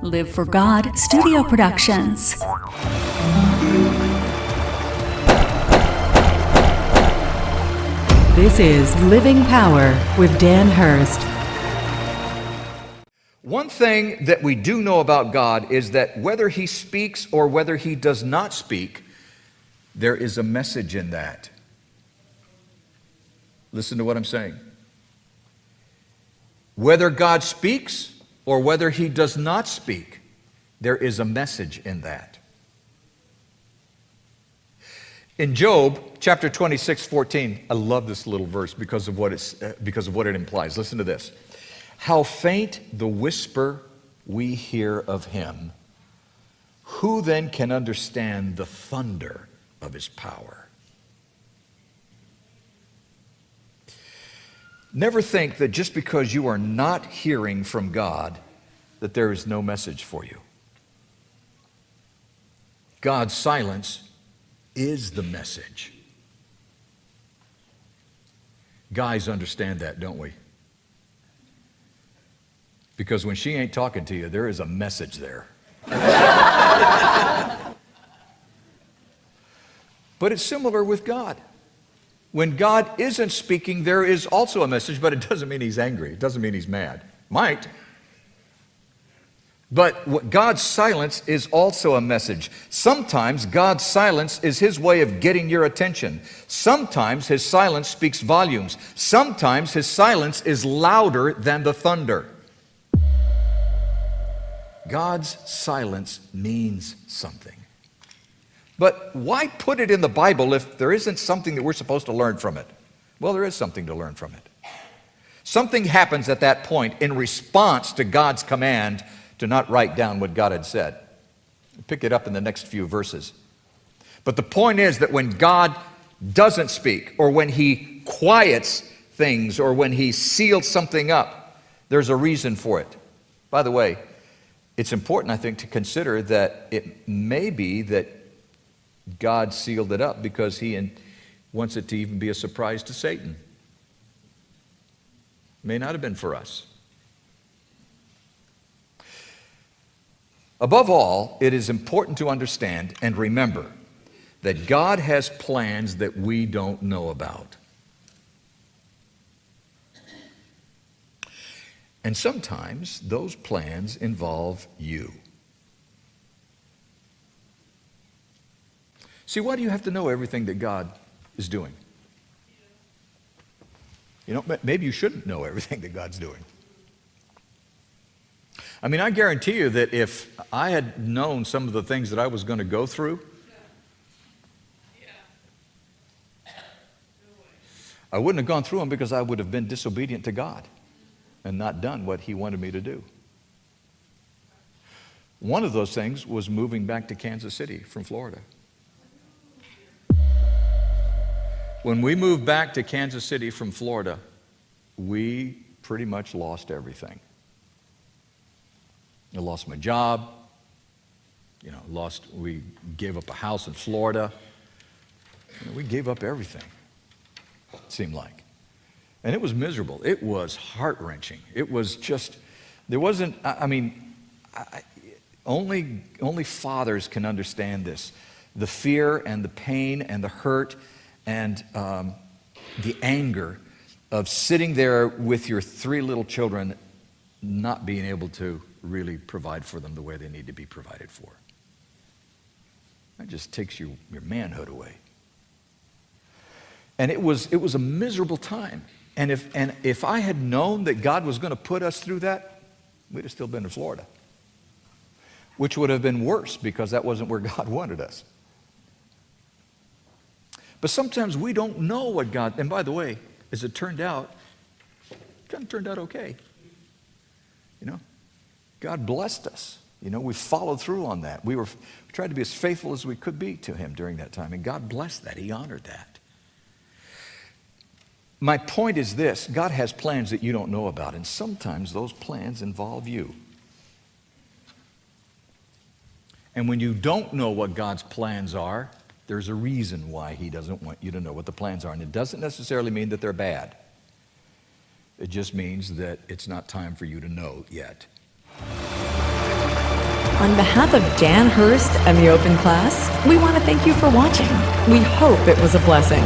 Live for God Studio Productions. This is Living Power with Dan Hurst. One thing that we do know about God is that whether He speaks or whether He does not speak, there is a message in that. Listen to what I'm saying. Whether God speaks or whether He does not speak, there is a message in that. In Job chapter 26:14, I love this little verse because of what it implies. Listen to this. How faint the whisper we hear of Him. Who then can understand the thunder of His power? Never think that just because you are not hearing from God, that there is no message for you. God's silence is the message. Guys understand that, don't we? Because when she ain't talking to you, there is a message there. But it's similar with God. When God isn't speaking, there is also a message, but it doesn't mean He's angry. It doesn't mean He's mad. Might. But God's silence is also a message. Sometimes God's silence is His way of getting your attention. Sometimes His silence speaks volumes. Sometimes His silence is louder than the thunder. God's silence means something. But why put it in the Bible if there isn't something that we're supposed to learn from it? Well, there is something to learn from it. Something happens at that point in response to God's command to not write down what God had said. We'll pick it up in the next few verses. But the point is that when God doesn't speak, or when He quiets things, or when He seals something up, there's a reason for it. By the way, it's important, I think, to consider that it may be that God sealed it up because He wants it to even be a surprise to Satan. May not have been for us. Above all, it is important to understand and remember that God has plans that we don't know about. And sometimes those plans involve you. See, why do you have to know everything that God is doing? You know, maybe you shouldn't know everything that God's doing. I mean, I guarantee you that if I had known some of the things that I was going to go through, I wouldn't have gone through them because I would have been disobedient to God and not done what He wanted me to do. One of those things was moving back to Kansas City from Florida. When we moved back to Kansas City from Florida, we pretty much lost everything. I lost my job, we gave up a house in Florida. We gave up everything, it seemed like. And it was miserable. It was heart-wrenching. It was just, there wasn't, only fathers can understand this. The fear and the pain and the hurt and the anger of sitting there with your 3 little children not being able to really provide for them the way they need to be provided for. That just takes your manhood away. And it was a miserable time. And if I had known that God was going to put us through that, we'd have still been in Florida, which would have been worse because that wasn't where God wanted us. But sometimes we don't know what God, and by the way, as it turned out, it kind of turned out okay. God blessed us. We followed through on that. We tried to be as faithful as we could be to Him during that time, and God blessed that. He honored that. My point is this: God has plans that you don't know about, and sometimes those plans involve you. And when you don't know what God's plans are, there's a reason why He doesn't want you to know what the plans are. And it doesn't necessarily mean that they're bad. It just means that it's not time for you to know yet. On behalf of Dan Hurst and the Open Class, we want to thank you for watching. We hope it was a blessing.